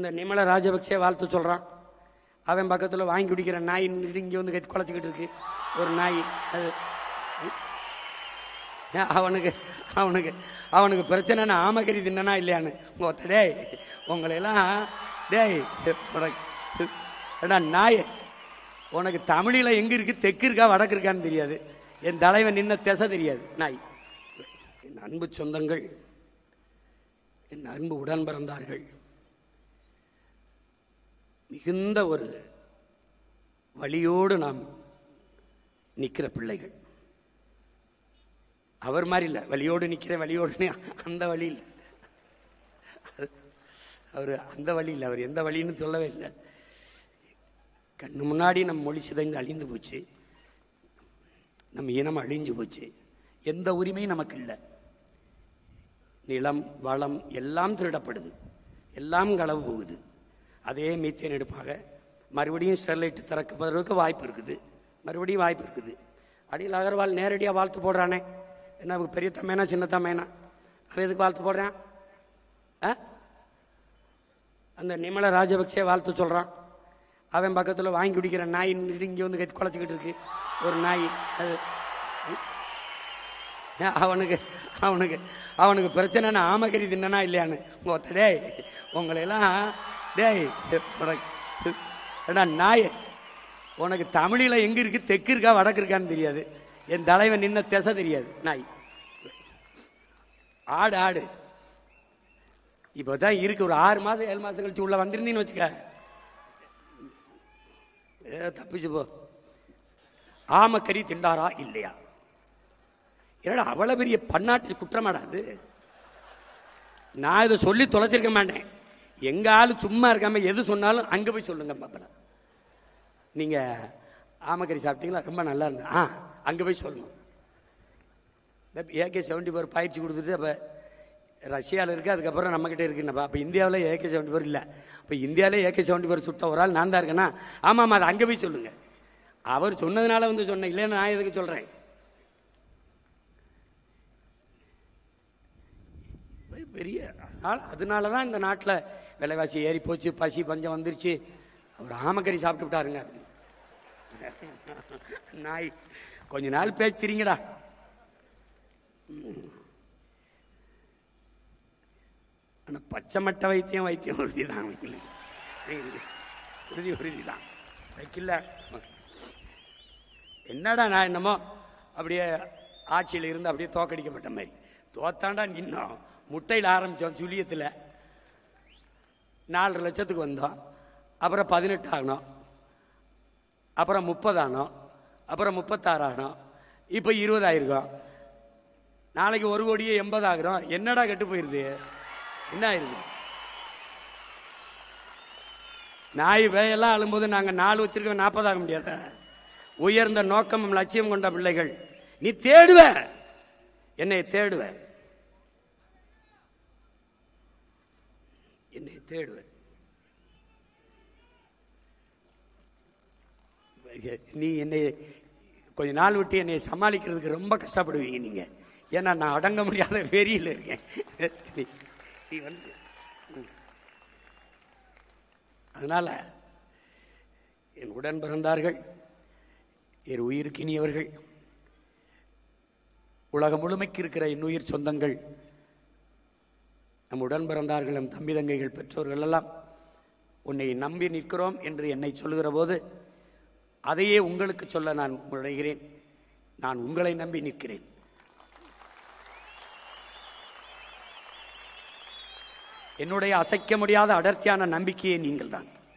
இந்த நிமல ராஜபக்சே வாழ்த்து சொல்கிறான். அவன் பக்கத்தில் வாங்கி குடிக்கிற நாய் இங்கே வந்து கத்தி குலைச்சிக்கிட்டு இருக்கு. ஒரு நாய் அது அவனுக்கு அவனுக்கு அவனுக்கு பிரச்சனைன்னு ஆமக்கறி தின்னா இல்லையான்னு உங்க டேய் உங்களையெல்லாம் டேய் நாய் உனக்கு தமிழில் எங்கே இருக்குது, தெற்கு இருக்கா வடக்கு இருக்கான்னு தெரியாது. என் தலைவன் நின்ன திசை தெரியாது நாய். என் அன்பு சொந்தங்கள், என் அன்பு உடன் பிறந்தார்கள், மிகுந்த ஒரு வழியோடு நாம் நிற்கிற பிள்ளைகள். அவர் மாதிரி இல்லை, வழியோடு நிற்கிற வழியோடு அந்த வழி இல்லை. அவர் அந்த வழி இல்லை, அவர் எந்த வழின்னு சொல்லவே இல்லை. கண்ணு முன்னாடி நம் மொழி சிதைந்து அழிந்து போச்சு, நம் இனம் அழிஞ்சு போச்சு, எந்த உரிமையும் நமக்கு இல்லை. நிலம் வளம் எல்லாம் திருடப்படுது, எல்லாம் களவு போகுது. அதே மீத்தேன் எடுப்பாக மறுபடியும் ஸ்டெர்லைட் திறக்கப்படுறதுக்கு வாய்ப்பு இருக்குது, மறுபடியும் வாய்ப்பு இருக்குது. அடியில் அகர்வால் நேரடியாக வாழ்த்து போடுறானே, என்ன பெரிய தம்மைனா சின்ன தம்மைனா, அவன் எதுக்கு வாழ்த்து போடுறான்? அந்த நிமல ராஜபக்சே வாழ்த்து சொல்கிறான். அவன் பக்கத்தில் வாங்கி குடிக்கிற நாய் இங்கே வந்து கத்தி குலைச்சிக்கிட்டு இருக்கு. ஒரு நாய் அது அவனுக்கு அவனுக்கு அவனுக்கு பிரச்சனைன்னு ஆமக்கறி தின்னா இல்லையான்னு உங்க டேய் உங்களையெல்லாம் டேய் நாய் உனக்கு தமிழில் எங்கே இருக்குது, தெற்கு இருக்கா வடக்கு இருக்கான்னு தெரியாது. என் தலைவன் நின்ன திசை தெரியாது நாய். ஆடு ஆடு இப்போ தான் இருக்கு. ஒரு 6 மாதம் 7 மாதம் கழிச்சு உள்ள வந்திருந்தீன்னு வச்சுக்க, தப்பிச்சு போ. ஆமக்கறி திண்டாரா இல்லையா? ஏடா அவ்வளோ பெரிய பன்னாட்டு குற்றமாடாது. நான் இதை சொல்லி தொலைச்சிருக்க மாட்டேன். எங்க ஆளு சும்மா இருக்காம எது சொன்னாலும் அங்கே போய் சொல்லுங்க பாப்பா. நீங்கள் ஆமக்கறி சாப்பிட்டீங்களா, ரொம்ப நல்லா இருந்தா அங்கே போய் சொல்லணும். AK-74 பயிற்சி கொடுத்துட்டு அப்போ ரஷ்யாவில் இருக்குது, அதுக்கப்புறம் நம்மக்கிட்ட இருக்குன்னப்பா. அப்போ இந்தியாவில் AK-74 இல்லை. இப்போ இந்தியாவிலே AK-74 சுட்ட ஒரு ஆள் நான் தான் இருக்கேன்னா, ஆமாம் அதை அங்கே போய் சொல்லுங்கள். அவர் சொன்னதுனால வந்து சொன்னேன், இல்லைன்னு நான் எதுக்கு சொல்கிறேன்? பெரிய அதனால தான் இந்த நாட்டில் விலைவாசி ஏறி போச்சு, பசி பஞ்சம் வந்துருச்சு. அவர் ஆமக்கறி சாப்பிட்டு விட்டாருங்க. நாய் கொஞ்ச நாள் பேசிக்கிறீங்கடா. ஆனால் பச்சை மட்டை வைத்தியம் உறுதி தான், உறுதி தான் வைக்கல. என்னடா நான் என்னமோ அப்படியே ஆட்சியில் இருந்து அப்படியே தோக்கடிக்கப்பட்ட மாதிரி தோத்தாண்டா நின்னோம். முட்டையில் ஆரம்பித்தோம், சுழியத்தில் 4 லட்சத்துக்கு வந்தோம், அப்புறம் 18 ஆகணும், அப்புறம் 30 ஆனோம், அப்புறம் 36 ஆகணும், இப்போ 20 ஆயிருக்கோம். நாளைக்கு 1,80,00,000 ஆகிறோம். என்னடா கெட்டு போயிருது? என்ன ஆயிருது? நாய் வேயெல்லாம் அழும்போது நாங்கள் 4 வச்சிருக்க 40 ஆக முடியாத. உயர்ந்த நோக்கமும் லட்சியம் கொண்ட பிள்ளைகள். நீ தேடுவ, என்னை தேடுவ, என்னை தேடுவேன். நீ என்னை கொஞ்ச நாள் விட்டு என்னை சமாளிக்கிறதுக்கு ரொம்ப கஷ்டப்படுவீங்க நீங்க. ஏன்னா நான் அடங்க முடியாத வெறியில் இருக்கேன். அதனால என் உடன் பிறந்தார்கள், என் உயிருக்கினியவர்கள், உலகம் முழுமைக்கு இருக்கிற என் உயிர் சொந்தங்கள், நம் உடன் பிறந்தார்கள், நம் தம்பி தங்கைகள், பெற்றோர்கள் எல்லாம் உன்னை நம்பி நிற்கிறோம் என்று என்னை சொல்லுகிற போது அதையே உங்களுக்கு சொல்ல நான் முனைகிறேன். நான் உங்களை நம்பி நிற்கிறேன். என்னுடைய அசைக்க முடியாத அடர்த்தியான நம்பிக்கையே நீங்கள் தான்.